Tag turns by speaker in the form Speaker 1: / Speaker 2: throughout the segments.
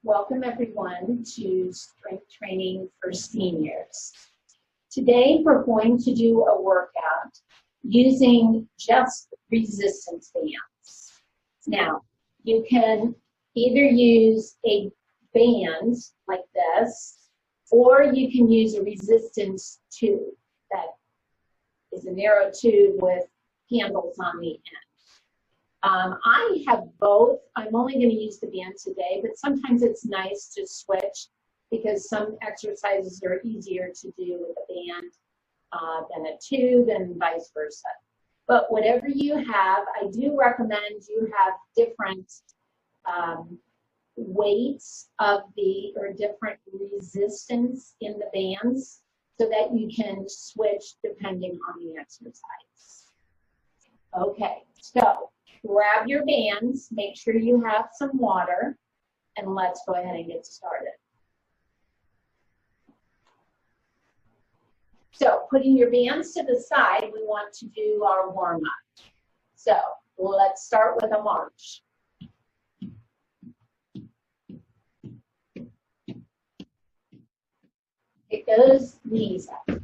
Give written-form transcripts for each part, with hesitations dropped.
Speaker 1: Welcome everyone to Strength Training for Seniors. Today we're going to do a workout using just resistance bands. Now, you can either use a band like this, or you can use a resistance tube that is a narrow tube with handles on the end. I have both. I'm only going to use the band today, but sometimes it's nice to switch because some exercises are easier to do with a band than a tube and vice versa. But whatever you have, I do recommend you have different weights of or different resistance in the bands so that you can switch depending on the exercise. Okay, so grab your bands, make sure you have some water, and let's go ahead and get started. So putting your bands to the side, we want to do our warm-up. So let's start with a march. Pick those knees up.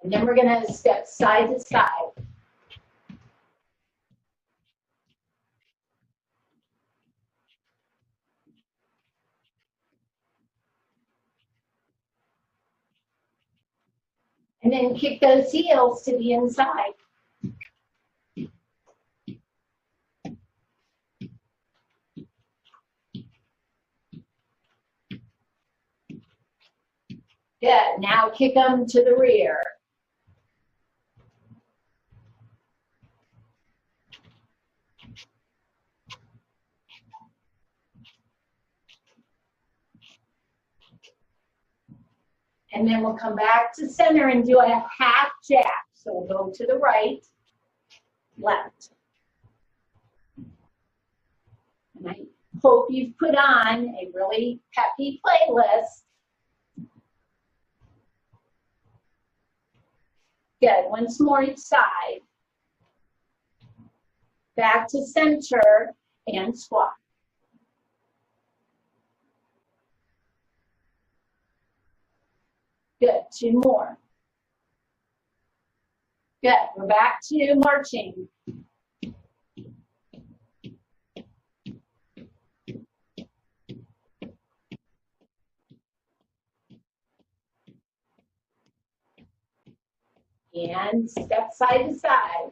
Speaker 1: And then we're going to step side to side. And then kick those heels to the inside. Good. Now kick them to the rear. And then we'll come back to center and do a half jack. So we'll go to the right, left. And I hope you've put on a really peppy playlist. Good. Once more each side. Back to center and squat. Good. Two more. Good. We're back to marching. And step side to side.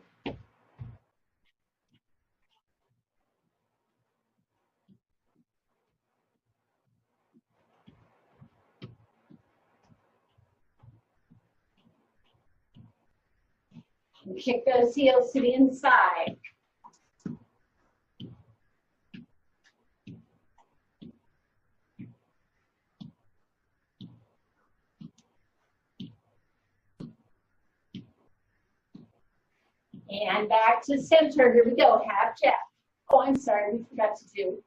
Speaker 1: And kick those heels to the inside. And back to center. Here we go. Half jack. Oh, I'm sorry. We forgot to do.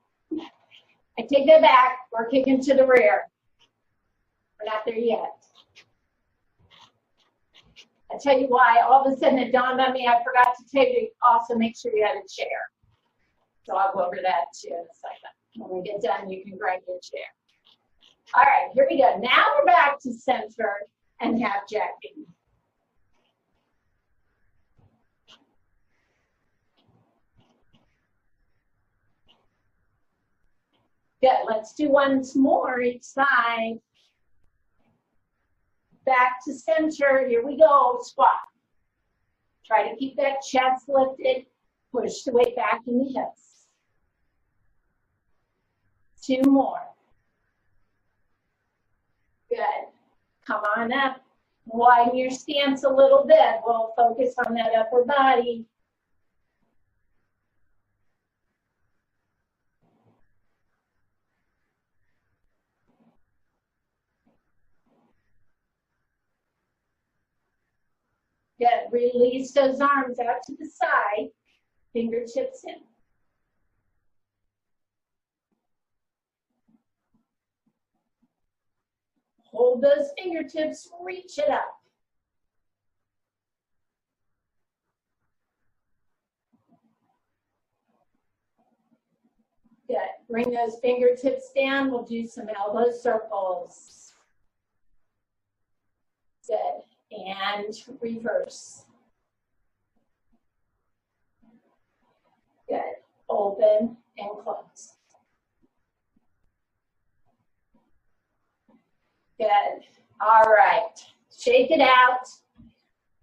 Speaker 1: I take that back. We're kicking to the rear. We're not there yet. I tell you why. All of a sudden it dawned on me. I forgot to tell you to also make sure you had a chair. So I'll go over that too in a second. When we get done, you can grab your chair. All right. Here we go. Now we're back to center and half jacking. Good. Let's do once more each side. Back to center. Here we go. Squat. Try to keep that chest lifted. Push the weight back in the hips. Two more. Good. Come on up. Widen your stance a little bit. We'll focus on that upper body. Good. Release those arms out to the side. Fingertips in. Hold those fingertips, reach it up. Bring those fingertips down. We'll do some elbow circles. Good. And reverse. Good. Open and close. Good. All right. Shake it out.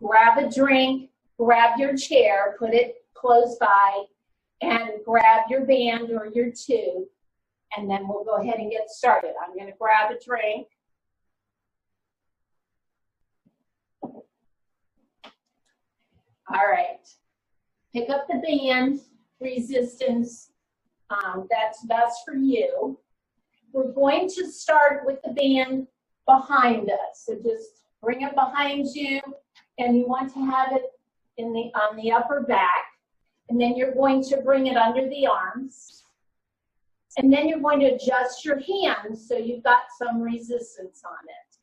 Speaker 1: Grab a drink. Grab your chair. Put it close by. And grab your band or your tube. And then we'll go ahead and get started. I'm going to grab a drink. All right. Pick up the band, resistance. That's best for you. We're going to start with the band behind us. So just bring it behind you, and you want to have it on the upper back. And then you're going to bring it under the arms. And then you're going to adjust your hands so you've got some resistance on it.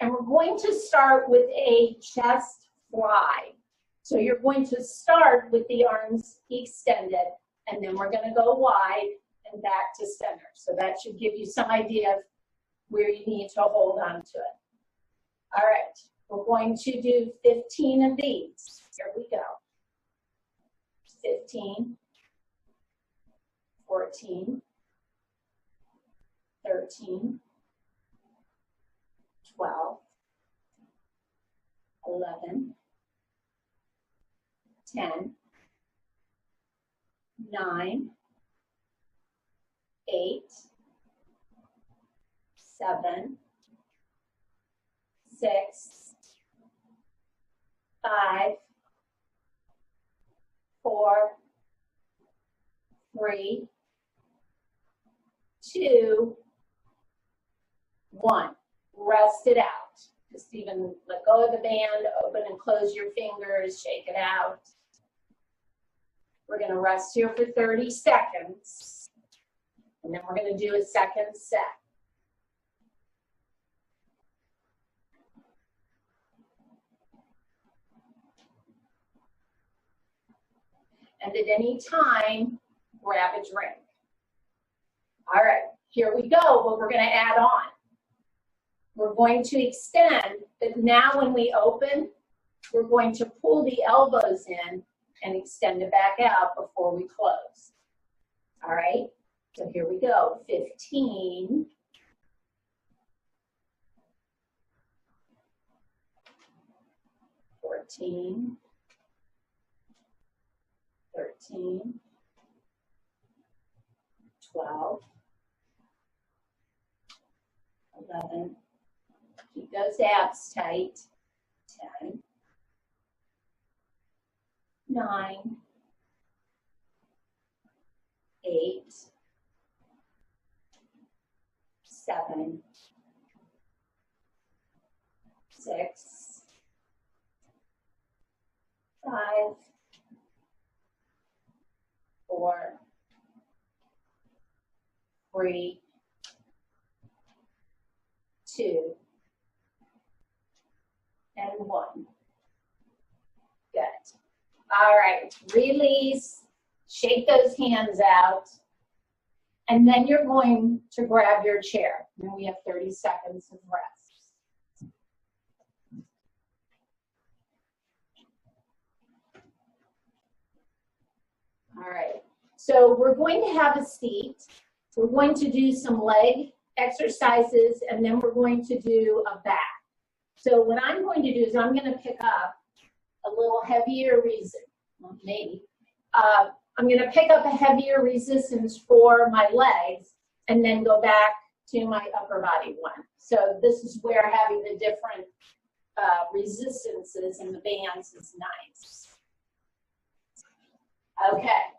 Speaker 1: And we're going to start with a chest fly. So you're going to start with the arms extended, and then we're going to go wide and back to center. So that should give you some idea of where you need to hold on to it. All right, we're going to do 15 of these. Here we go. 15, 14, 13, 12, 11, 10, 9, 8, 7, 6, 5, 4, 3, 2, 1. Rest it out. Just even let go of the band, open and close your fingers, shake it out. We're going to rest here for 30 seconds. And then we're going to do a second set. And at any time, grab a drink. All right, here we go. What we're going to add on. We're going to extend, but now when we open, we're going to pull the elbows in and extend it back out before we close. All right, so here we go. 15. 14. 13, 12, 11, keep those abs tight, 10, 9, 8, 7, 6, 5, 4, 3, 2, and 1. Good. All right, release, shake those hands out, and then you're going to grab your chair. And we have 30 seconds of rest. All right, so we're going to have a seat. We're going to do some leg exercises, and then we're going to do a back. So what I'm going to do is I'm going to pick up a little heavier I'm going to pick up a heavier resistance for my legs and then go back to my upper body one. So this is where having the different resistances in the bands is nice. Okay,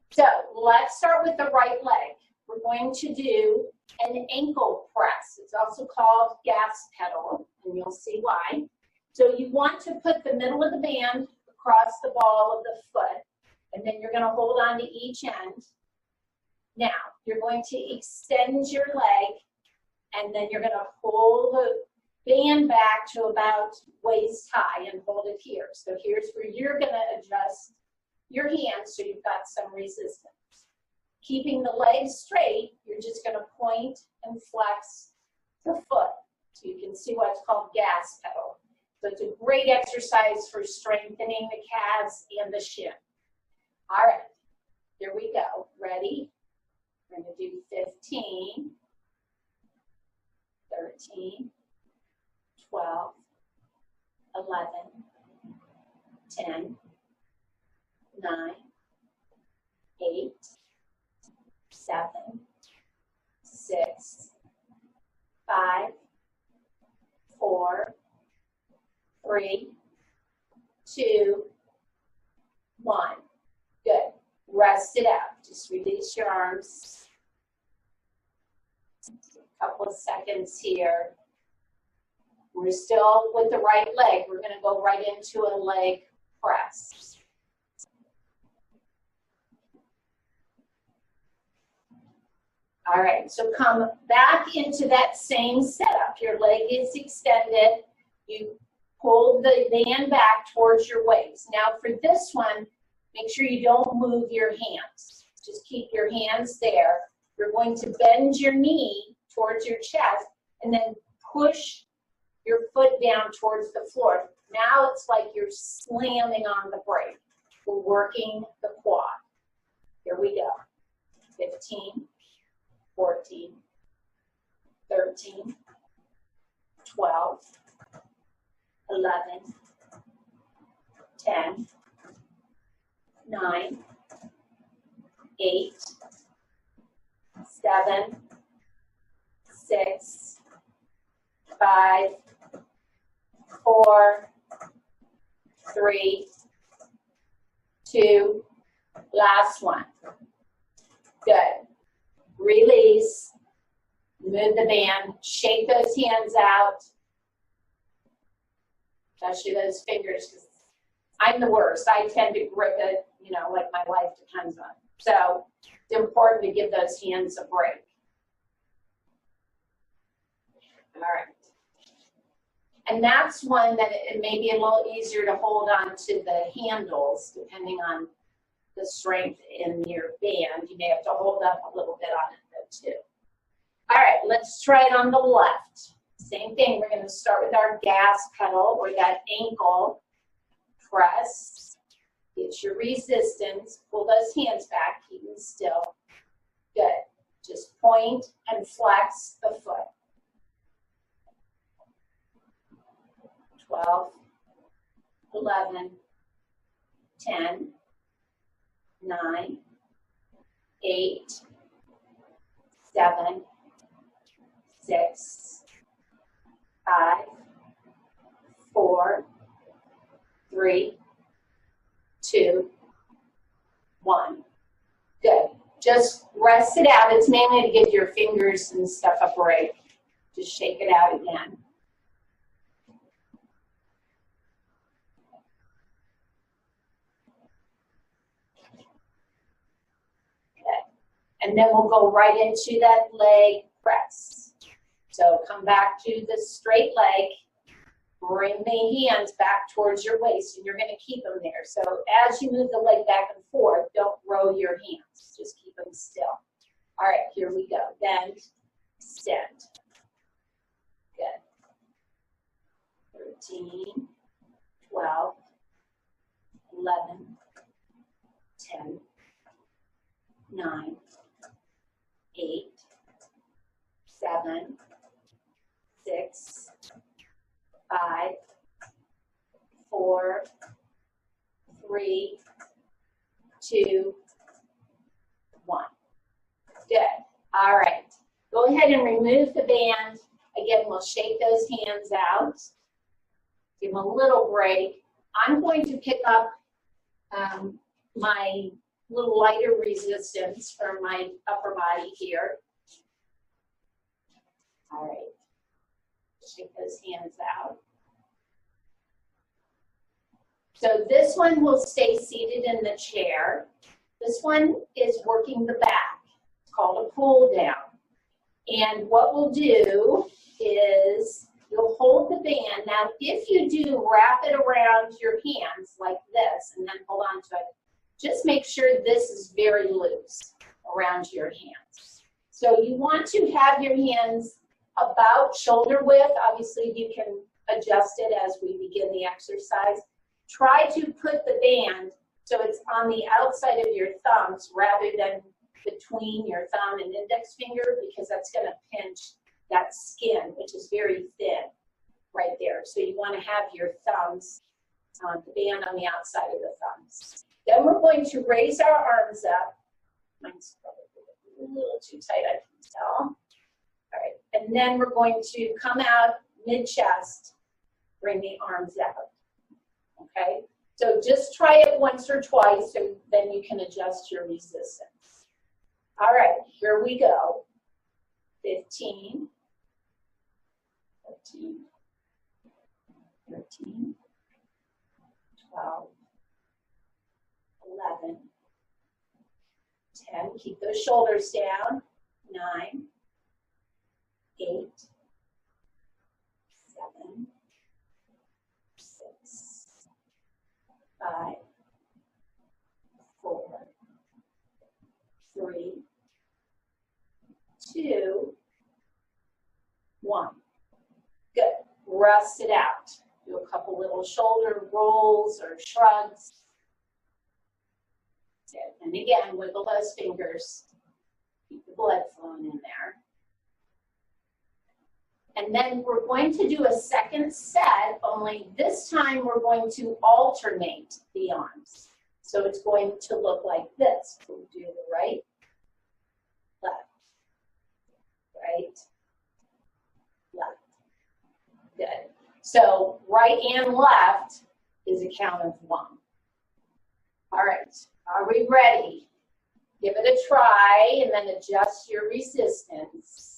Speaker 1: so let's start with the right leg. We're going to do an ankle press. It's also called gas pedal, and you'll see why. So you want to put the middle of the band across the ball of the foot, and then you're going to hold on to each end. Now, you're going to extend your leg, and then you're going to pull the band back to about waist high and hold it here. So here's where you're going to adjust your hands so you've got some resistance. keeping the legs straight, you're just going to point and flex the foot. So you can see what's called gas pedal. So it's a great exercise for strengthening the calves and the shin. All right, here we go. Ready? We're going to do 15, 13, 12, 11, 10, 9, 8, 7, 6, 5, 4, 3, 2, 1. Good. Rest it out. Just release your arms. A couple of seconds here. We're still with the right leg. We're going to go right into a leg press. All right, so come back into that same setup. Your leg is extended. You pull the band back towards your waist. Now for this one, make sure you don't move your hands. Just keep your hands there. You're going to bend your knee towards your chest and then push your foot down towards the floor. Now it's like you're slamming on the brake. We're working the quad. Here we go. 15, 14, 13, 12, 11, 10, 9, 8, 7, 6, 5, 4, 3, 2, last one. Good. Release. Move the band. Shake those hands out. Especially those fingers, because I'm the worst. I tend to grip it, you know, like my life depends on it. So it's important to give those hands a break. All right. And that's one that it may be a little easier to hold on to the handles, depending on the strength in your band. You may have to hold up a little bit on it though too. All right, let's try it on the left. Same thing, we're going to start with our gas pedal or that ankle press. Get your resistance, pull those hands back, keep them still. Good. Just point and flex the foot. 12, 11, 10, 9, 8, 7, 6, 5, 4, 3, 2, 1. Good. Just rest it out. It's mainly to give your fingers and stuff a break. Just shake it out again. And then we'll go right into that leg press. So come back to the straight leg, bring the hands back towards your waist, and you're going to keep them there. So as you move the leg back and forth, don't roll your hands. Just keep them still. All right, here we go. Bend, extend. Good. 13, 12, 11, 10, 9, 8, 7, 6, 5, 4, 3, 2, 1. Good. All right. Go ahead and remove the band. Again, we'll shake those hands out. Give them a little break. I'm going to pick up my little lighter resistance for my upper body here. All right. Shake those hands out. So this one will stay seated in the chair. This one is working the back. It's called a pull down. And what we'll do is you'll hold the band. Now, if you do, wrap it around your hands like this and then hold on to it. Just make sure this is very loose. around your hands. So you want to have your hands about shoulder width. Obviously, you can adjust it as we begin the exercise. Try to put the band so it's on the outside of your thumbs rather than between your thumb and index finger, because that's going to pinch that skin, which is very thin right there. So you want to have your thumbs, the band on the outside of the thumbs. Then we're going to raise our arms up. Mine's probably a little too tight, I can tell. All right, and then we're going to come out mid-chest, bring the arms out, okay? So just try it once or twice, so then you can adjust your resistance. All right, here we go. 15, 14, 13, 12, 11, 10. Keep those shoulders down. 9, 8, 7, 6, 5, 4, 3, 2, 1. Good. Rest it out. Do a couple little shoulder rolls or shrugs. Good. And again, wiggle those fingers. Keep the blood flowing in there. And then we're going to do a second set, only this time we're going to alternate the arms. So it's going to look like this. We'll do the right, left, right, left. Good. So right and left is a count of 1. All right, are we ready? Give it a try and then adjust your resistance.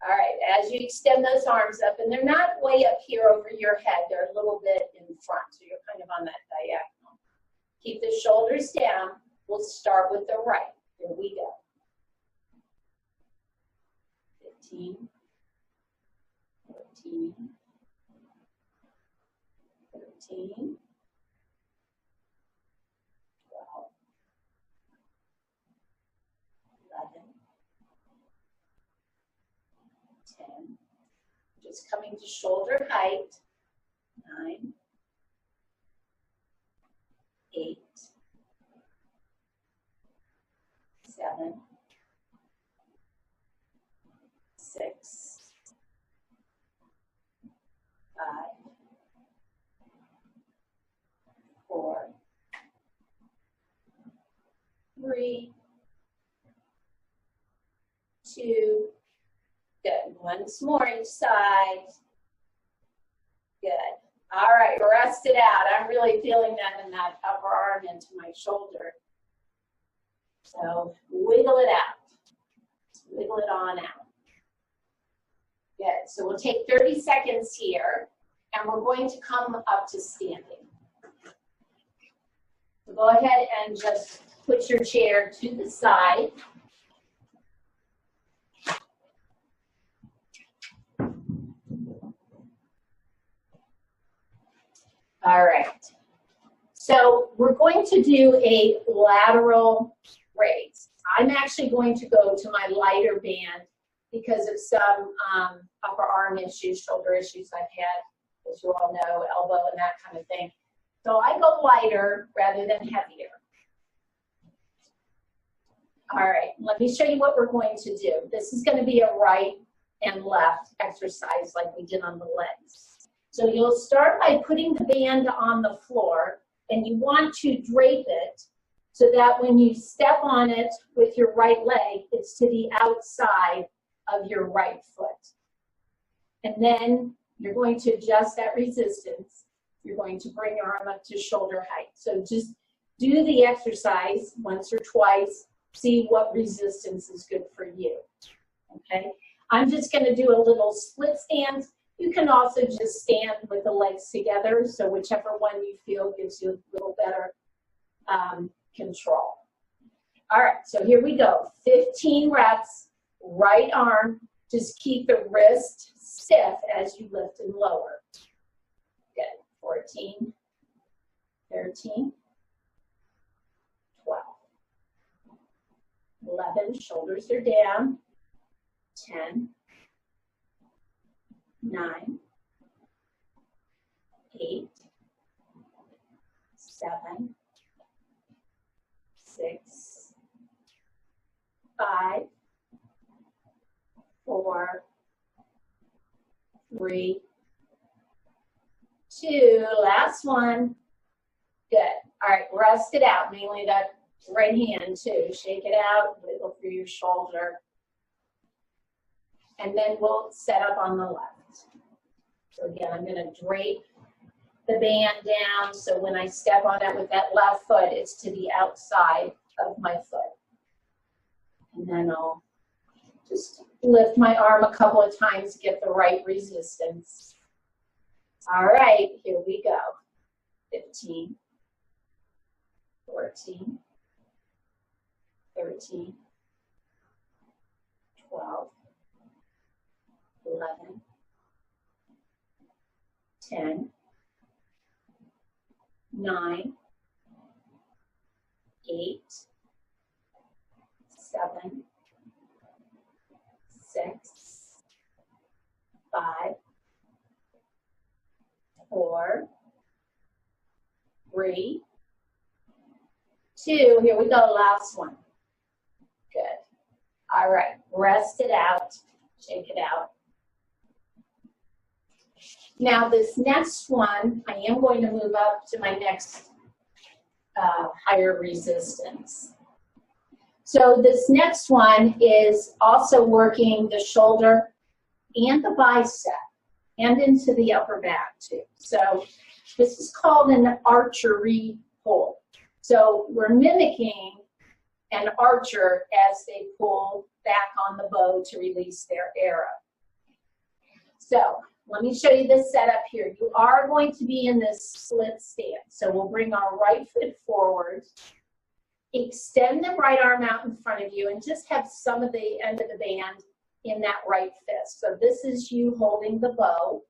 Speaker 1: All right, as you extend those arms up, and they're not way up here over your head, they're a little bit in front, so you're kind of on that diagonal. Keep the shoulders down. We'll start with the right. Here we go. 15, 14, 13, 12, 11, 10, just coming to shoulder height, 9, 8, 7, 6, 5, 4, 3, 2, good. Once more each side. Good. All right, rest it out. I'm really feeling that in that upper arm into my shoulder. So wiggle it out. Wiggle it on out. Good. So we'll take 30 seconds here, and we're going to come up to standing. So go ahead and just put your chair to the side. All right, so we're going to do a lateral raise. I'm actually going to go to my lighter band because of some upper arm issues, shoulder issues I've had, as you all know, elbow and that kind of thing. So I go lighter rather than heavier. All right, let me show you what we're going to do. This is going to be a right and left exercise like we did on the legs. So you'll start by putting the band on the floor, and you want to drape it so that when you step on it with your right leg, it's to the outside of your right foot. And then you're going to adjust that resistance. You're going to bring your arm up to shoulder height. So just do the exercise once or twice, see what resistance is good for you, okay? I'm just gonna do a little split stance. You can also just stand with the legs together, so whichever one you feel gives you a little better control. All right, so here we go. 15 reps, right arm. Just keep the wrist stiff as you lift and lower. Good. 14, 13, 12, 11, shoulders are down. 10, 9, 8, 7, 6, 5, 4, 3, 2, last one. Good. All right, rest it out, mainly that right hand too. Shake it out, wiggle through your shoulder. And then we'll set up on the left. So again, I'm going to drape the band down, so when I step on it with that left foot, it's to the outside of my foot. And then I'll just lift my arm a couple of times to get the right resistance. All right, here we go. 15, 14, 13, 12, 11, 10, 9, 8, 7, 6, 5, 4, 3, 2. Here we go, last one. Good. All right, rest it out, shake it out. Now this next one, I am going to move up to my next higher resistance. So this next one is also working the shoulder and the bicep and into the upper back too. So this is called an archery pull. So we're mimicking an archer as they pull back on the bow to release their arrow. So let me show you this setup here. You are going to be in this split stance. So we'll bring our right foot forward, extend the right arm out in front of you, and just have some of the end of the band in that right fist. So this is you holding the bow.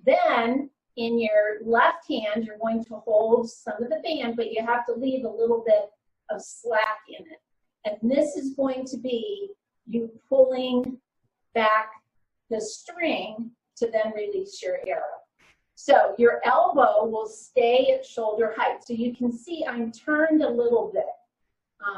Speaker 1: Then in your left hand, you're going to hold some of the band, but you have to leave a little bit of slack in it. And this is going to be you pulling back the string to then release your arrow. So your elbow will stay at shoulder height. So you can see I'm turned a little bit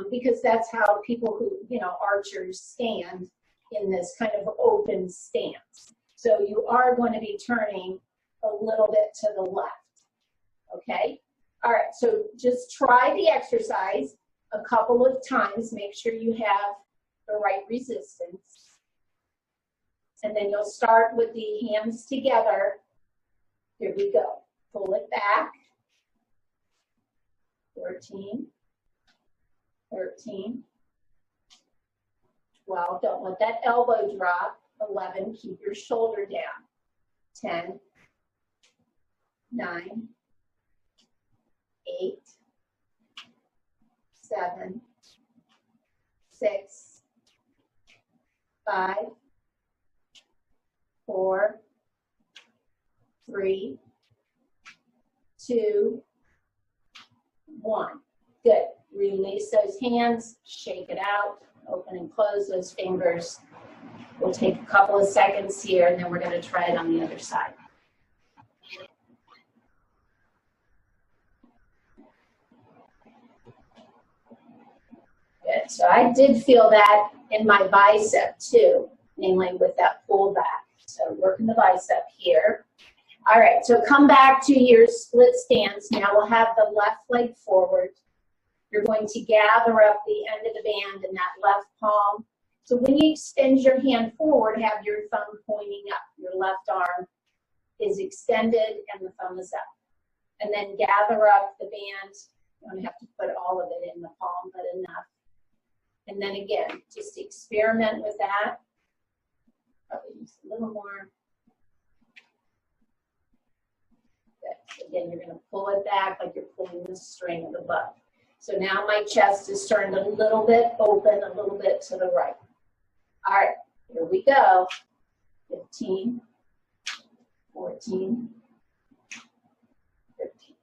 Speaker 1: because that's how people who, archers stand in this kind of open stance. So you are going to be turning a little bit to the left, okay? All right, so just try the exercise a couple of times. Make sure you have the right resistance. And then you'll start with the hands together. Here we go. Pull it back. 14, 13, 12. Don't let that elbow drop. 11, keep your shoulder down. 10, 9, 8, 7, 6, 5, 4, 3, 2, 1. Good. Release those hands, shake it out, open and close those fingers. We'll take a couple of seconds here, and then we're going to try it on the other side. Good. So I did feel that in my bicep too, mainly with that pull back. So working the bicep here. All right, so come back to your split stance. Now we'll have the left leg forward. You're going to gather up the end of the band in that left palm. So when you extend your hand forward, have your thumb pointing up. Your left arm is extended and the thumb is up. And then gather up the band. You don't have to put all of it in the palm, but enough. And then again, just experiment with that. Probably use a little more. Good. So again, you're going to pull it back like you're pulling the string of the bow. So now my chest is turned a little bit open, a little bit to the right. All right, here we go. 15, 14, 15,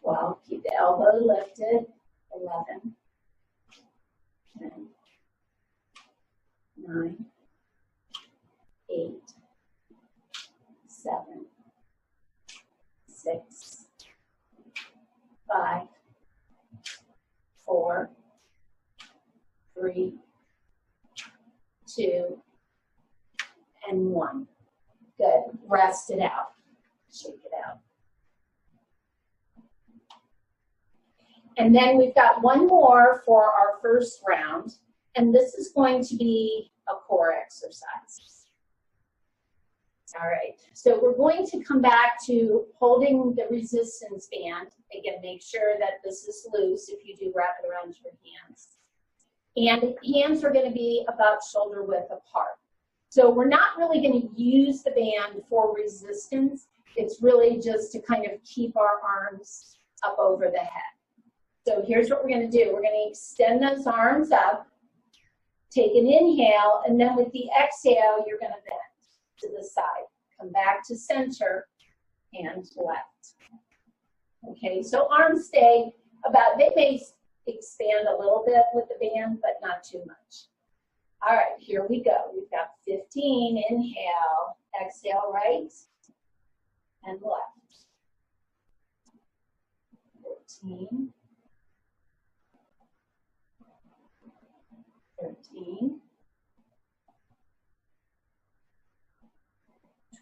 Speaker 1: 12. Keep the elbow lifted. 11, 10, 9, 8, 7, 6, 5, 4, 3, 2, and 1. Good. Rest it out. Shake it out. And then we've got one more for our first round, and this is going to be a core exercise. All right, so we're going to come back to holding the resistance band. Again, make sure that this is loose if you do wrap it around your hands. And hands are going to be about shoulder width apart. So we're not really going to use the band for resistance. It's really just to kind of keep our arms up over the head. So here's what we're going to do. We're going to extend those arms up, take an inhale, and then with the exhale, you're going to bend to the side. Come back to center and left. Okay, so arms stay about, they may expand a little bit with the band, but not too much. All right, here we go. We've got 15, inhale, exhale right and left. 14, 13,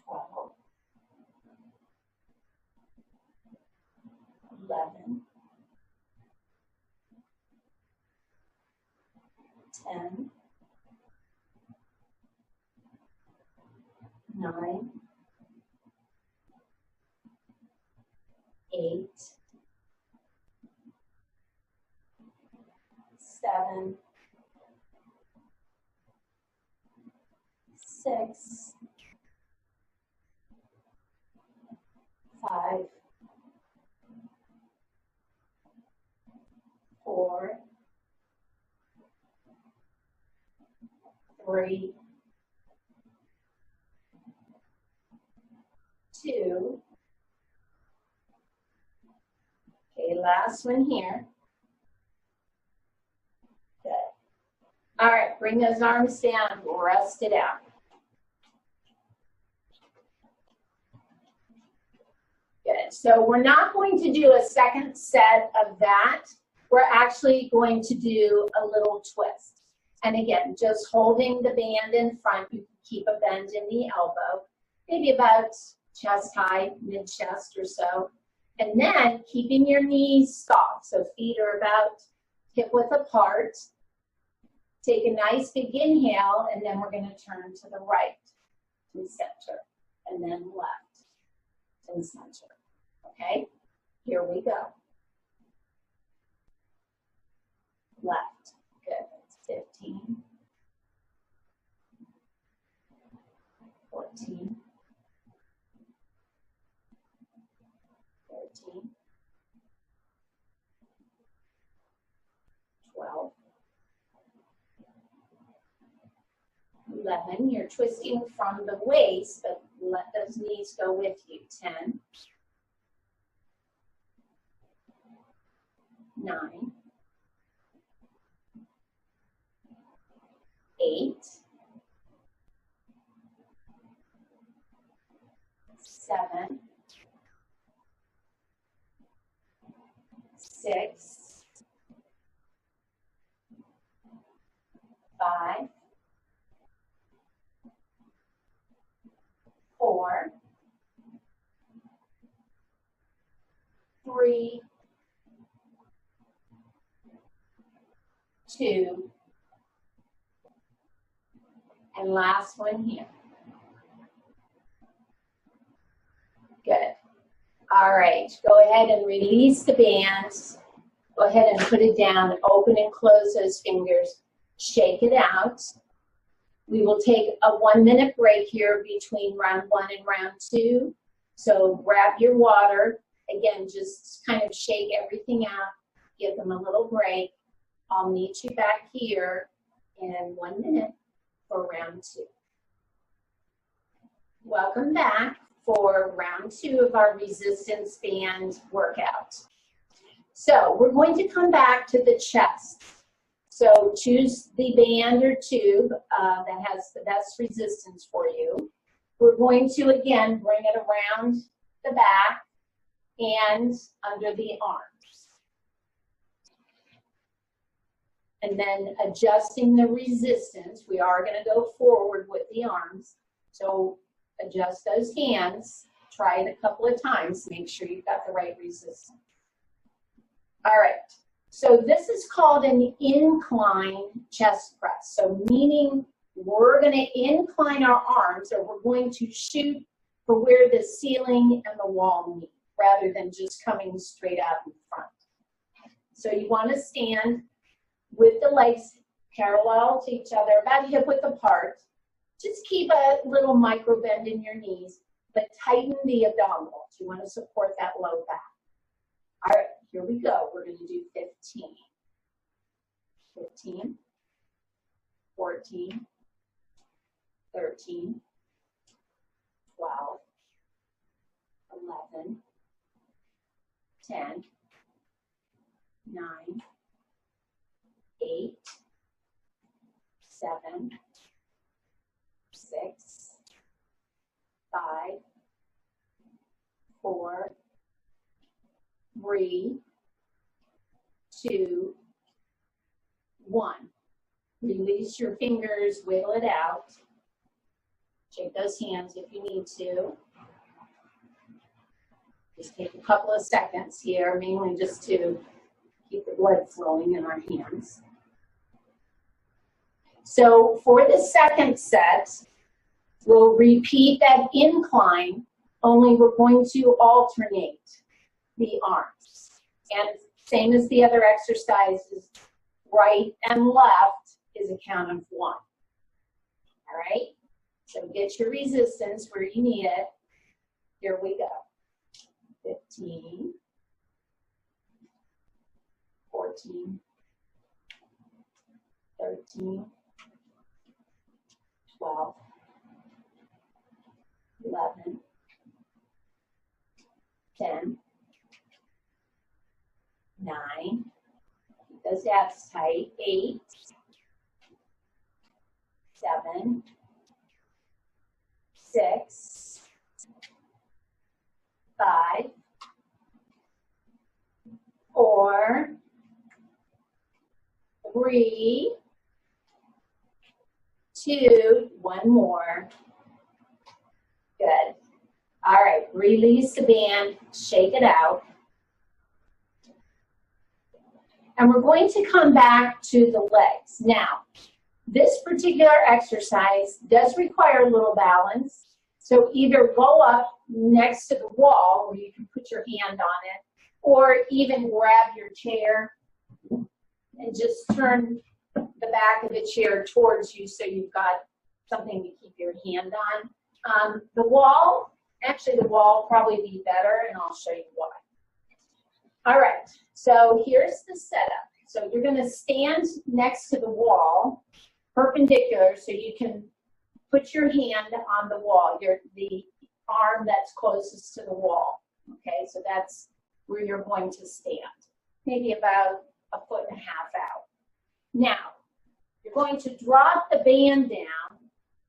Speaker 1: 12, 11, 10, 9, 8, 7, 6, 5, 4, 3, 2. Okay, last one here. Good. All right, bring those arms down, rest it out. Good, so we're not going to do a second set of that. We're actually going to do a little twist. And again, just holding the band in front, you can keep a bend in the elbow, maybe about chest high, mid-chest or so. And then keeping your knees soft, so feet are about hip width apart. Take a nice big inhale, and then we're going to turn to the right, to center, and then left, and center. Okay, here we go. Left, good, that's 15, 14, 13, 12, 11. You're twisting from the waist, but let those knees go with you. 10, 9, 8, 7, 6, 5, 4, 3, 2, and last one here. Good. All right, go ahead and release the bands. Go ahead and put it down, open and close those fingers, shake it out. We will take a 1-minute break here between round 1 and round 2. So grab your water. Again, just kind of shake everything out, give them a little break. I'll meet you back here in 1 minute for round 2. Welcome back for round 2 of our resistance band workout. So we're going to come back to the chest. So choose the band or tube that has the best resistance for you. We're going to, again, bring it around the back and under the arms. And then adjusting the resistance, we are going to go forward with the arms. So adjust those hands. Try it a couple of times. Make sure you've got the right resistance. All right. So this is called an incline chest press. So meaning we're going to incline our arms, or we're going to shoot for where the ceiling and the wall meet, rather than just coming straight out in front. So you want to stand with the legs parallel to each other, about hip width apart. Just keep a little micro bend in your knees, but tighten the abdominals. You want to support that low back. All right, here we go. We're going to do 15, 15, 14, 13, 12, 11, 10, 9, 8, 7, 6, 5, 4, 3, 2, 1. Release your fingers, wiggle it out. Shake those hands if you need to. Just take a couple of seconds here, mainly just to keep the blood flowing in our hands. So for the second set, we'll repeat that incline, only we're going to alternate the arms. And same as the other exercises, right and left is a count of 1. All right? So get your resistance where you need it. Here we go. 15, 14, 13, 12, 11, 10, 9, keep those abs tight, 8, 7, 6, 5, 4, 3, 2, one more. Good. All right, release the band, shake it out. And we're going to come back to the legs. Now, this particular exercise does require a little balance. So either go up next to the wall where you can put your hand on it, or even grab your chair and just turn the back of the chair towards you so you've got something to keep your hand on. The wall will probably be better, and I'll show you why. All right, so here's the setup. So you're going to stand next to the wall, perpendicular, so you can put your hand on the wall, the arm that's closest to the wall. Okay, so that's where you're going to stand, maybe about 1.5 feet out. Now, you're going to drop the band down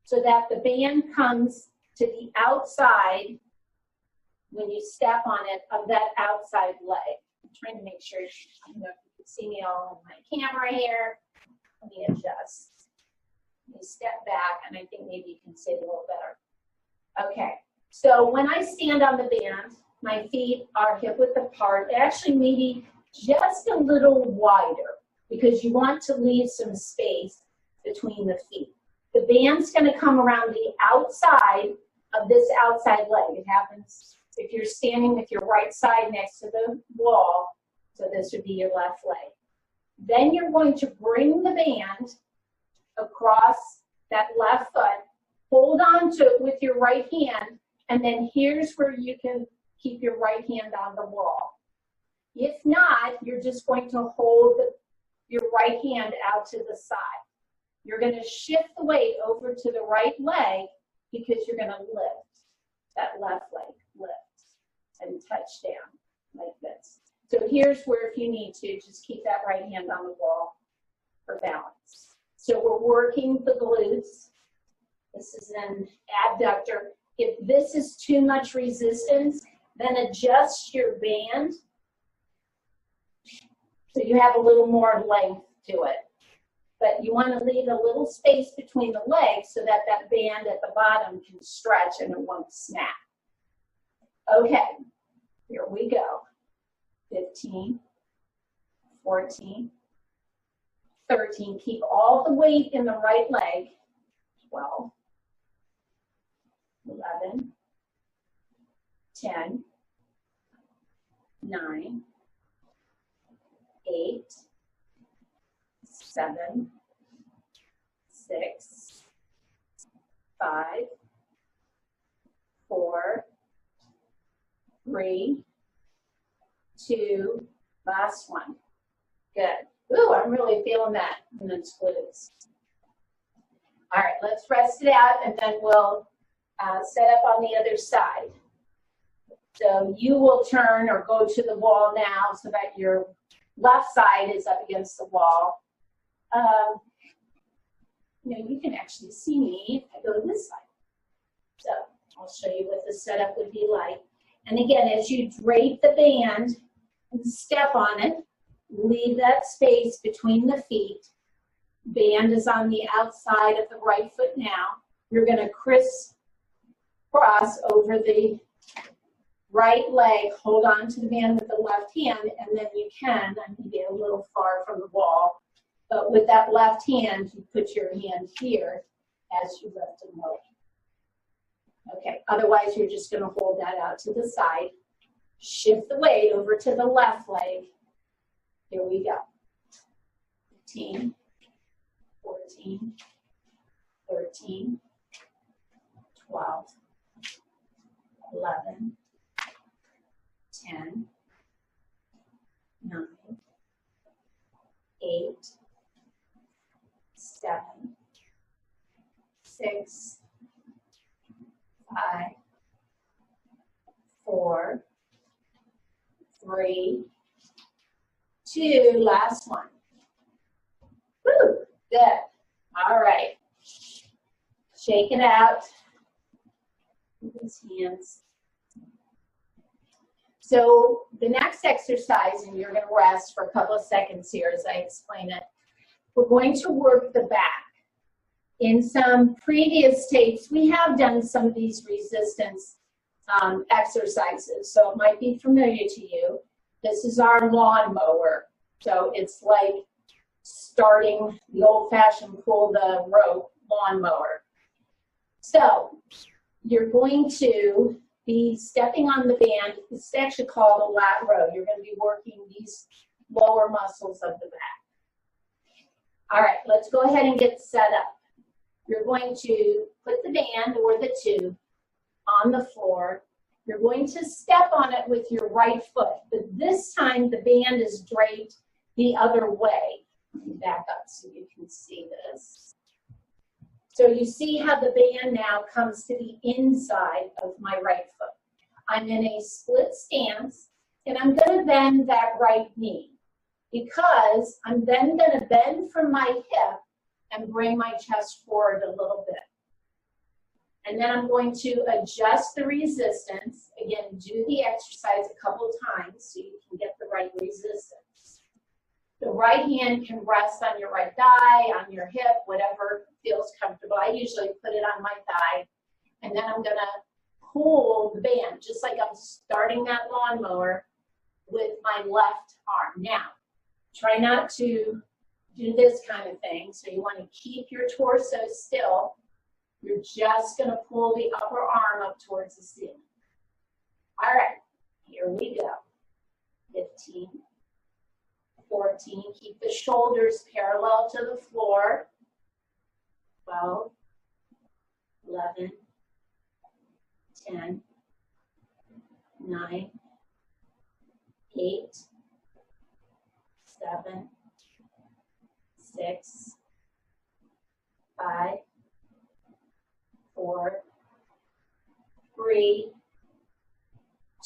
Speaker 1: so that the band comes to the outside when you step on it of that outside leg. I'm trying to make sure you can see me all on my camera here. Let me adjust. Let me step back, and I think maybe you can see it a little better. Okay, so when I stand on the band, my feet are hip width apart. They're actually maybe just a little wider because you want to leave some space between the feet. The band's going to come around the outside of this outside leg. It happens if you're standing with your right side next to the wall, so this would be your left leg. Then you're going to bring the band across that left foot, hold on to it with your right hand, and then here's where you can keep your right hand on the wall. If not, you're just going to hold your right hand out to the side. You're going to shift the weight over to the right leg because you're going to lift that left leg, lift and touch down like this. So here's where, if you need to, just keep that right hand on the wall. for balance. So we're working the glutes. This is an abductor. If this is too much resistance, then adjust your band so you have a little more length to it. But you want to leave a little space between the legs so that that band at the bottom can stretch and it won't snap. Okay, here we go. 15, 14, 13. Keep all the weight in the right leg. 12, 11, 10, 9, 8, 7, 6, 5, 4, 3, 2, last one. Good. Ooh, I'm really feeling that in those glutes. All right, let's rest it out and then we'll set up on the other side. So you will turn or go to the wall now so that your left side is up against the wall. You can actually see me if I go to this side. So I'll show you what the setup would be like. And again, as you drape the band and step on it, leave that space between the feet. Band is on the outside of the right foot now. You're going to crisscross over the right leg, hold on to the band with the left hand, and then you can, I'm going to get a little far from the wall, but with that left hand, you put your hand here as you lift and lower. Okay, otherwise you're just going to hold that out to the side. Shift the weight over to the left leg. Here we go. 15, 14, 13, 12, 11, 10, 9, 8, 7, 6, 5, 4, 3, 2, last one. Woo, good. All right. Shake it out with his hands. So the next exercise, and you're going to rest for a couple of seconds here as I explain it, we're going to work the back. In some previous tapes, we have done some of these resistance exercises, so it might be familiar to you. This is our lawnmower. So it's like starting the old-fashioned pull the rope lawnmower. So you're going to be stepping on the band. It's actually called a lat row. You're going to be working these lower muscles of the back. All right, let's go ahead and get set up. You're going to put the band or the tube on the floor. You're going to step on it with your right foot, but this time the band is draped the other way. Let me back up so you can see this. So you see how the band now comes to the inside of my right foot. I'm in a split stance, and I'm going to bend that right knee because I'm then going to bend from my hip and bring my chest forward a little bit. And then I'm going to adjust the resistance. Again, do the exercise a couple times so you can get the right resistance. The right hand can rest on your right thigh, on your hip, whatever feels comfortable. I usually put it on my thigh. And then I'm going to pull the band, just like I'm starting that lawnmower with my left arm. Now, try not to do this kind of thing. So you want to keep your torso still. You're just going to pull the upper arm up towards the ceiling. All right, here we go. 15, 14, keep the shoulders parallel to the floor. 12, 11, 10, 9, 8, 7, 6, 5, 4, 3,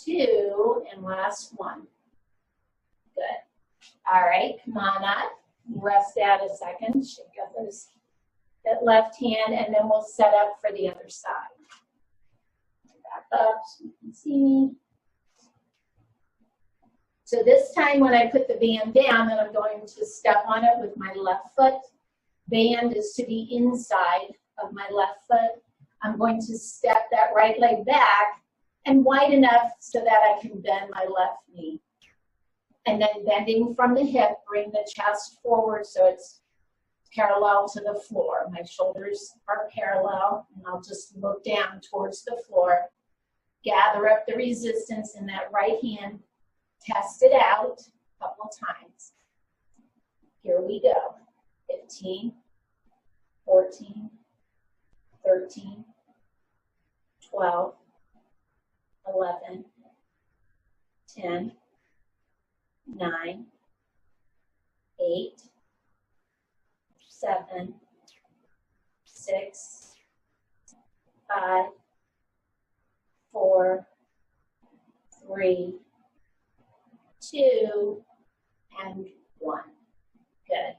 Speaker 1: 2, and last one. Good. All right, come on up. Rest out a second. Shake out that left hand, and then we'll set up for the other side. Back up so you can see me. So this time when I put the band down, then I'm going to step on it with my left foot. Band is to the inside of my left foot. I'm going to step that right leg back and wide enough so that I can bend my left knee. And then bending from the hip, bring the chest forward so it's parallel to the floor. My shoulders are parallel, and I'll just look down towards the floor. Gather up the resistance in that right hand. Test it out a couple times. Here we go. 15, 14, 13, 12, 11, 10, 9, 8, 7, 6, 5, 4, 3, 2, and 1. Good.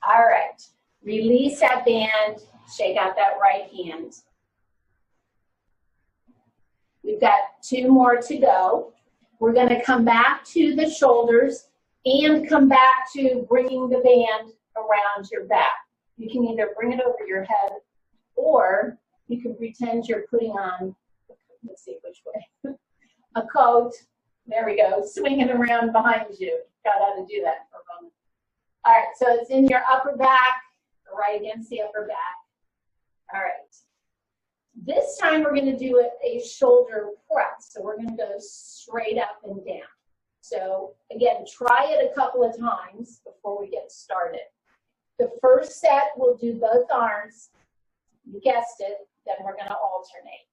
Speaker 1: All right. Release that band. Shake out that right hand. We've got 2 more to go. We're going to come back to the shoulders and come back to bringing the band around your back. You can either bring it over your head or you can pretend you're putting on, let's see which way, a coat. There we go, swinging around behind you. Got how to do that for a moment. All right, so it's in your upper back, right against the upper back. All right. This time we're going to do a shoulder press. So we're going to go straight up and down. So again, try it a couple of times before we get started. The first set, we'll do both arms. You guessed it. Then we're going to alternate.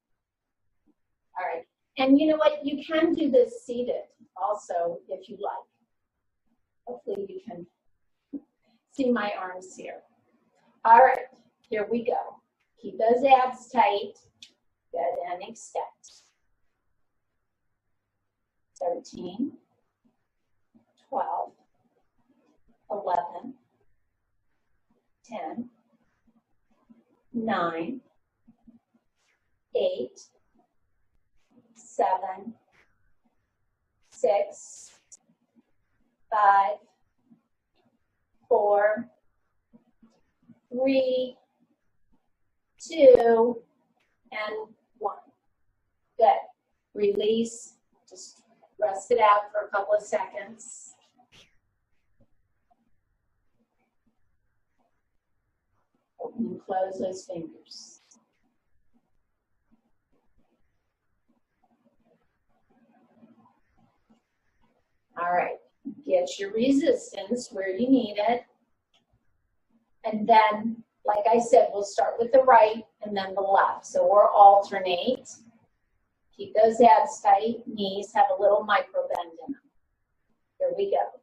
Speaker 1: All right. And you know what? You can do this seated also if you like. Hopefully you can see my arms here. All right. Here we go. Keep those abs tight. Good, and extend. 13, 12, 11, 10, 9, 8, 7, 6, 5, 4, 3, 2, and 1. Good. Release. Just rest it out for a couple of seconds. Open and close those fingers. All right. Get your resistance where you need it. And then, like I said, we'll start with the right and then the left. So we'll alternate. Keep those abs tight. Knees have a little micro bend in them. Here we go.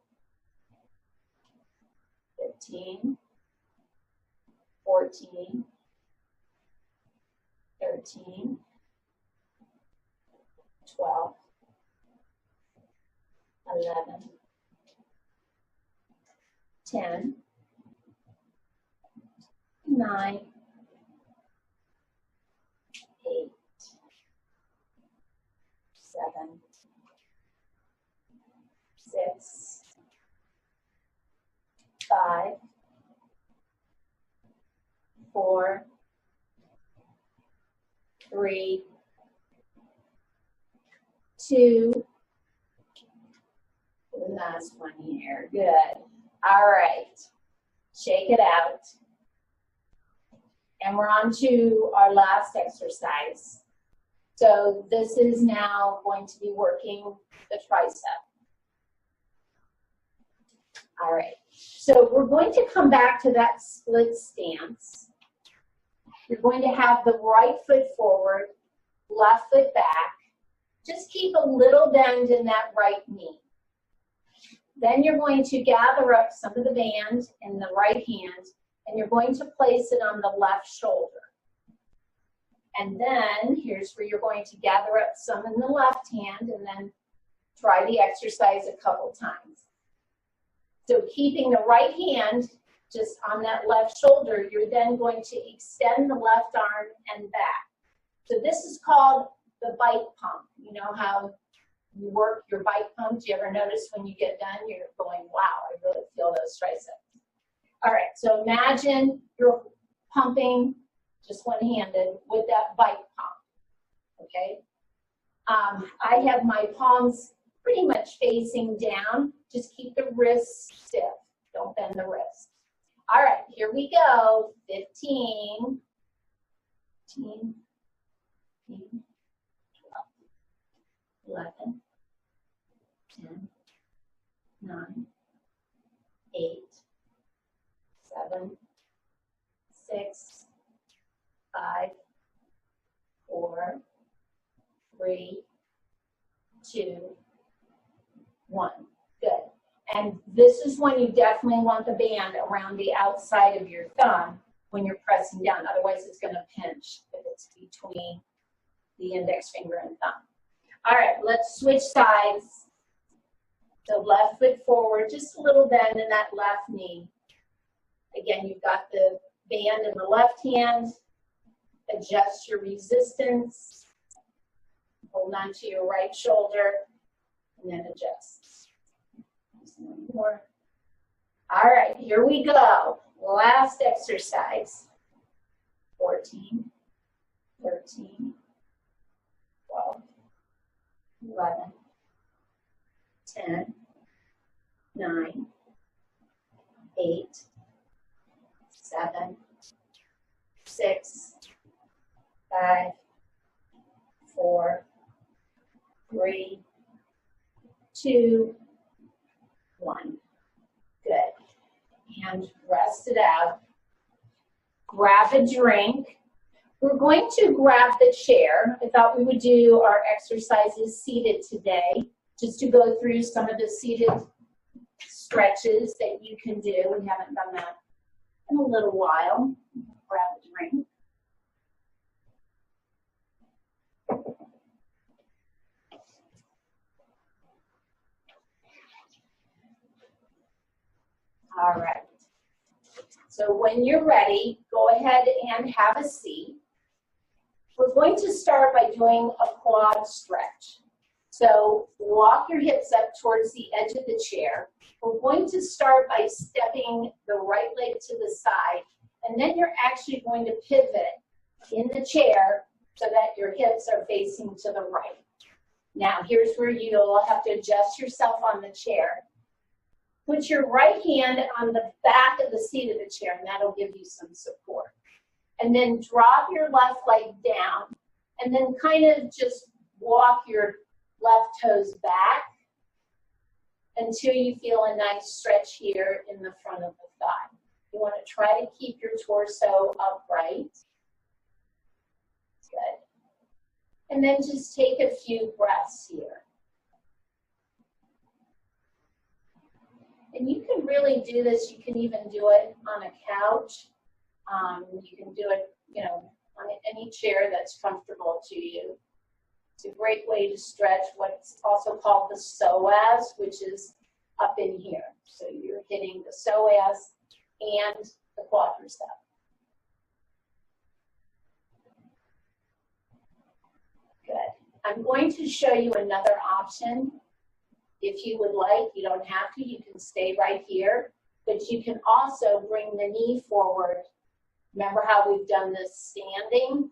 Speaker 1: 15, 14, 13, 12, 11, 10, 9, 8, 7, 6, 5, 4, 3, 2, the last one here. Good. All right. Shake it out. And we're on to our last exercise. So this is now going to be working the tricep. All right. So we're going to come back to that split stance. You're going to have the right foot forward, left foot back. Just keep a little bend in that right knee. Then you're going to gather up some of the band in the right hand, and you're going to place it on the left shoulder. And then here's where you're going to gather up some in the left hand and then try the exercise a couple times. So keeping the right hand just on that left shoulder, you're then going to extend the left arm and back. So this is called the bike pump. You know how you work your bike pump? Do you ever notice when you get done, you're going, wow, I really feel those triceps. All right, so imagine you're pumping just one-handed with that bike pump, okay? I have my palms pretty much facing down. Just keep the wrists stiff. Don't bend the wrist. All right, here we go. 15, 15, 12, 11, 10, 9, 8, 7, 6, 5, 4, 3, 2, 1. Good. And this is when you definitely want the band around the outside of your thumb when you're pressing down. Otherwise, it's going to pinch if it's between the index finger and thumb. All right, let's switch sides. So left foot forward, just a little bend in that left knee. Again, you've got the band in the left hand. Adjust your resistance. Hold on to your right shoulder, and then adjust. One more. All right, here we go. Last exercise. 14, 13, 12, 11, 10, 9, 8, 7, 6, 5, 4, 3, 2, 1. Good. And rest it out. Grab a drink. We're going to grab the chair. I thought we would do our exercises seated today, just to go through some of the seated stretches that you can do. We haven't done that in a little while. Grab a drink. All right. So when you're ready, go ahead and have a seat. We're going to start by doing a quad stretch. So walk your hips up towards the edge of the chair. We're going to start by stepping the right leg to the side, and then you're actually going to pivot in the chair so that your hips are facing to the right. Now, here's where you'll have to adjust yourself on the chair. Put your right hand on the back of the seat of the chair, and that'll give you some support. And then drop your left leg down, and then kind of just walk your left toes back until you feel a nice stretch here in the front of the thigh. You want to try to keep your torso upright. Good. And then just take a few breaths here. And you can really do this. You can even do it on a couch. You can do it, you know, on any chair that's comfortable to you. It's a great way to stretch what's also called the psoas, which is up in here. So you're hitting the psoas and the quadricep. Good. I'm going to show you another option. If you would like, you don't have to, you can stay right here, but you can also bring the knee forward. Remember how we've done this standing?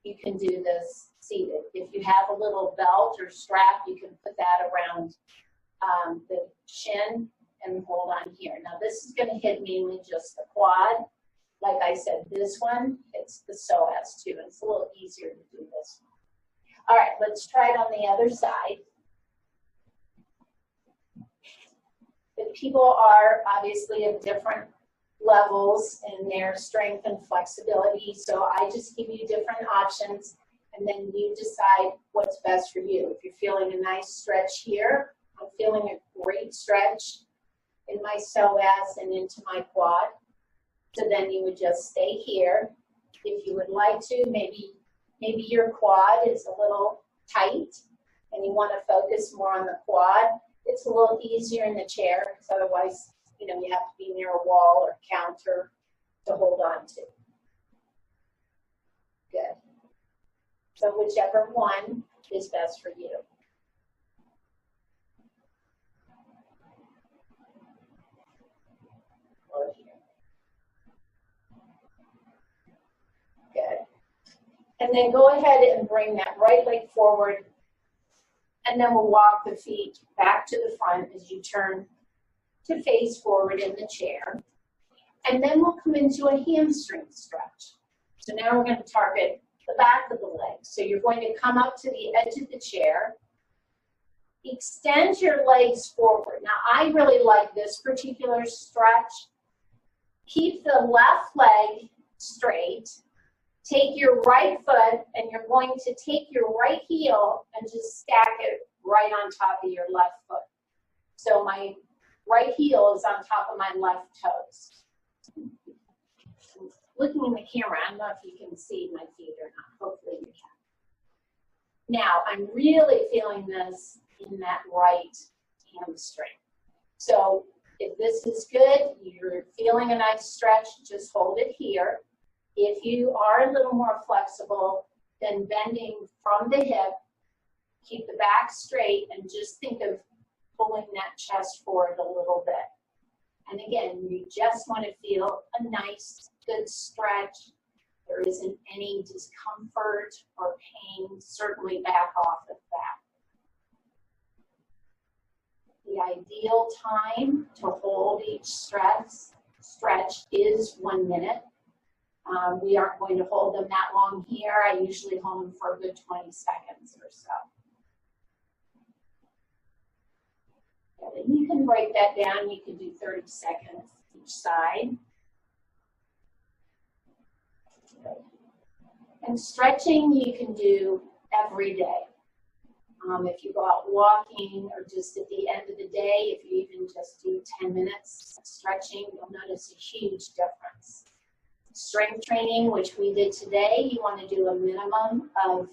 Speaker 1: You can do this seated. If you have a little belt or strap, you can put that around the shin and hold on here. Now this is going to hit mainly just the quad. Like I said, this one, it's the psoas too. It's a little easier to do this one. All right, let's try it on the other side. But people are obviously of different levels in their strength and flexibility, so I just give you different options, and then you decide what's best for you. If you're feeling a nice stretch here, I'm feeling a great stretch in my psoas and into my quad, so then you would just stay here. If you would like to, maybe your quad is a little tight and you want to focus more on the quad. It's a little easier in the chair because otherwise you know, you have to be near a wall or counter to hold on to. Good. So whichever one is best for you. Or here. Good. And then go ahead and bring that right leg forward. And then we'll walk the feet back to the front as you turn to face forward in the chair. And then we'll come into a hamstring stretch. So now we're going to target the back of the leg. So you're going to come up to the edge of the chair. Extend your legs forward. Now, I really like this particular stretch. Keep the left leg straight. Take your right foot, and you're going to take your right heel and just stack it right on top of your left foot. So my right heel is on top of my left toes. Looking in the camera, I don't know if you can see my feet or not. Hopefully you can. Now, I'm really feeling this in that right hamstring. So if this is good, you're feeling a nice stretch, just hold it here. If you are a little more flexible, then bending from the hip, keep the back straight, and just think of pulling that chest forward a little bit. And again, you just want to feel a nice, good stretch. There isn't any discomfort or pain. Certainly back off of that. The ideal time to hold each stretch is 1 minute. We aren't going to hold them that long here. I usually hold them for a good 20 seconds or so. And you can break that down. You can do 30 seconds each side. And stretching you can do every day. If you go out walking or just at the end of the day, if you even just do 10 minutes of stretching, you'll notice a huge difference. Strength training, which we did today, you want to do a minimum of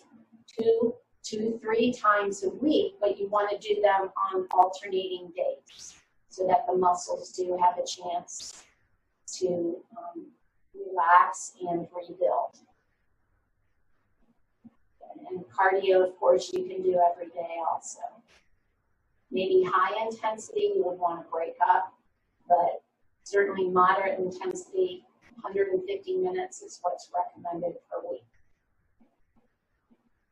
Speaker 1: two, 3 times a week, but you want to do them on alternating days so that the muscles do have a chance to relax and rebuild. And cardio, of course, you can do every day also. Maybe high intensity you would want to break up, but certainly moderate intensity, 150 minutes is what's recommended per week.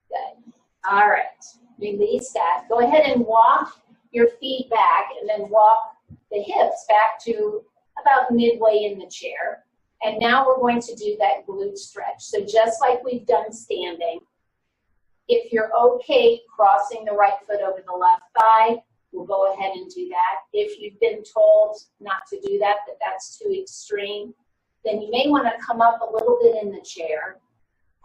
Speaker 1: Good. All right, release that. Go ahead and walk your feet back and then walk the hips back to about midway in the chair. And now we're going to do that glute stretch. So just like we've done standing, if you're okay crossing the right foot over the left thigh, we'll go ahead and do that. If you've been told not to do that, that that's too extreme, then you may want to come up a little bit in the chair,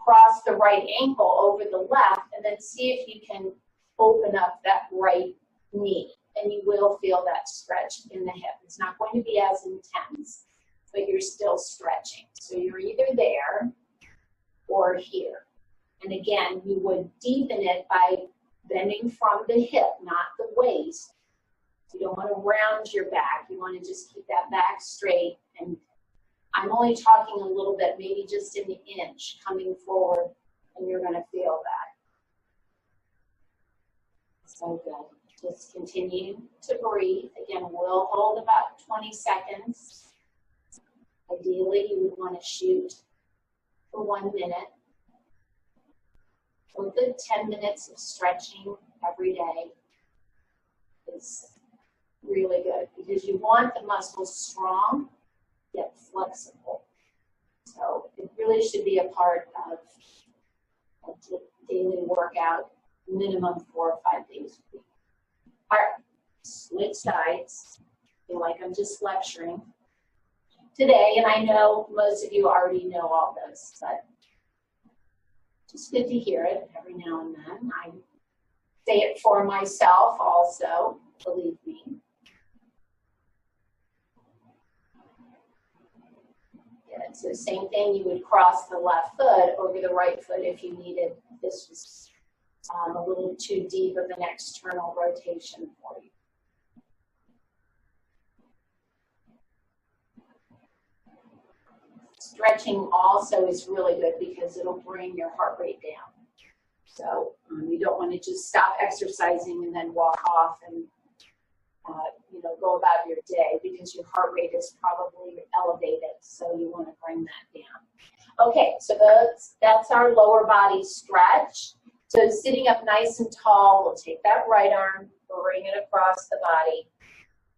Speaker 1: cross the right ankle over the left, and then see if you can open up that right knee. And you will feel that stretch in the hip. It's not going to be as intense, but you're still stretching. So you're either there or here. And again, you would deepen it by bending from the hip, not the waist. You don't want to round your back. You want to just keep that back straight. And I'm only talking a little bit, maybe just an inch coming forward, and you're going to feel that. So good. Just continue to breathe. Again, we'll hold about 20 seconds. Ideally, you would want to shoot for 1 minute. A good 10 minutes of stretching every day is really good because you want the muscles strong yet flexible. So it really should be a part of a daily workout, minimum 4 or 5 days a week. All right, switch sides. I feel like I'm just lecturing today, and I know most of you already know all this, but it's good to hear it every now and then. I say it for myself also, believe me. Good. So same thing, you would cross the left foot over the right foot if you needed. This was a little too deep of an external rotation for you. stretching also is really good because it'll bring your heart rate down. So you don't want to just stop exercising and then walk off and go about your day because your heart rate is probably elevated. So you want to bring that down. Okay, so that's our lower body stretch. So sitting up nice and tall, we'll take that right arm, bring it across the body.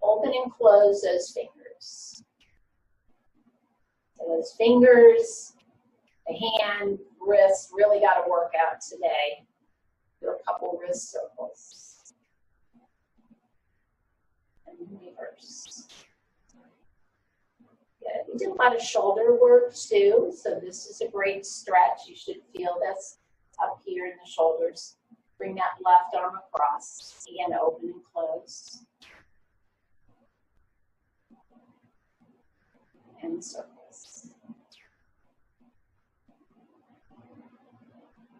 Speaker 1: Open and close those fingers. So those fingers, the hand, wrist, really got to work out today. Do a couple wrist circles. And reverse. Good. We did a lot of shoulder work too, so this is a great stretch. You should feel this up here in the shoulders. Bring that left arm across. Again, open and close. And circles.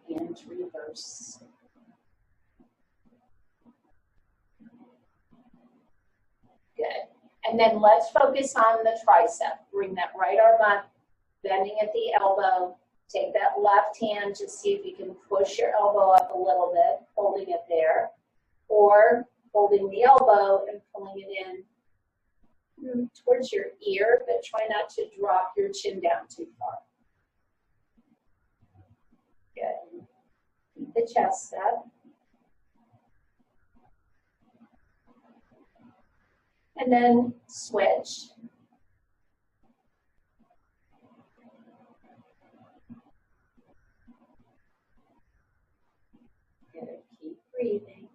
Speaker 1: And reverse. Good. And then let's focus on the tricep. Bring that right arm up, bending at the elbow. Take that left hand to see if you can push your elbow up a little bit, holding it there, or holding the elbow and pulling it in towards your ear, but try not to drop your chin down too far. Good. Keep the chest up. And then switch. Good. Keep breathing.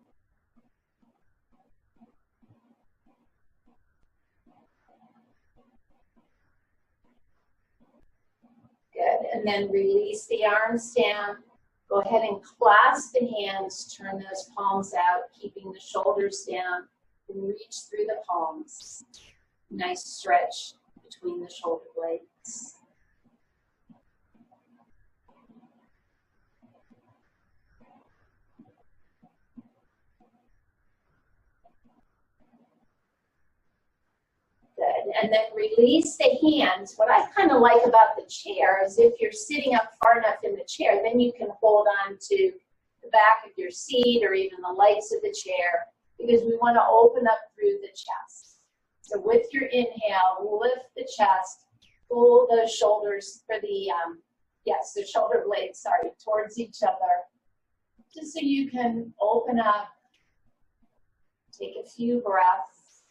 Speaker 1: Good. And then release the arms down. Go ahead and clasp the hands. Turn those palms out, keeping the shoulders down. And reach through the palms. Nice stretch between the shoulder blades. Good. And then release the hands. What I kind of like about the chair is if you're sitting up far enough in the chair, then you can hold on to the back of your seat or even the legs of the chair, because we want to open up through the chest. So with your inhale, lift the chest, pull those shoulders for the shoulder blades, towards each other, just so you can open up, take a few breaths.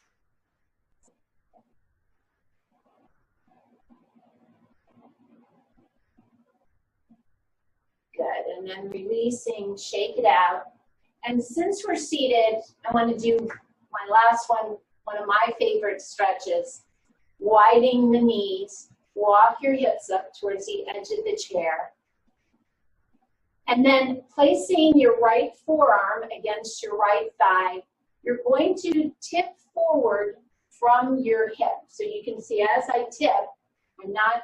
Speaker 1: Good, and then releasing, shake it out. And since we're seated, I want to do my last one of my favorite stretches, widening the knees, walk your hips up towards the edge of the chair. And then placing your right forearm against your right thigh, you're going to tip forward from your hip. So you can see as I tip, I'm not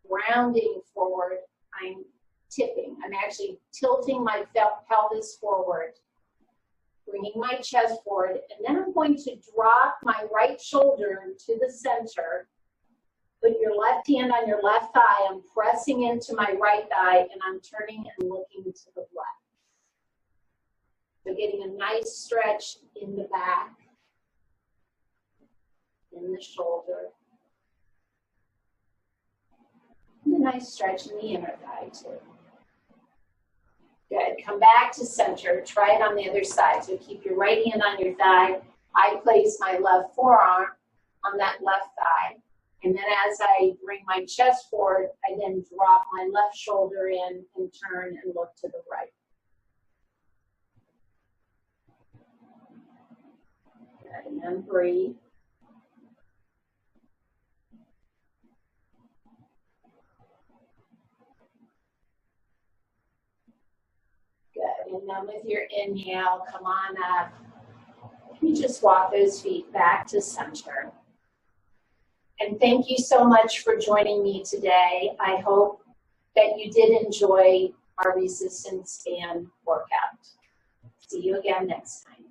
Speaker 1: rounding forward, I'm tipping. I'm actually tilting my pelvis forward, bringing my chest forward, and then I'm going to drop my right shoulder to the center. Put your left hand on your left thigh. I'm pressing into my right thigh, and I'm turning and looking to the left. So getting a nice stretch in the back, in the shoulder. And a nice stretch in the inner thigh, too. Good. Come back to center. Try it on the other side. So keep your right hand on your thigh. I place my left forearm on that left thigh. And then as I bring my chest forward, I then drop my left shoulder in and turn and look to the right. Good. And then breathe. Good. And then with your inhale, come on up. You just walk those feet back to center. And thank you so much for joining me today. I hope that you did enjoy our resistance band workout. See you again next time.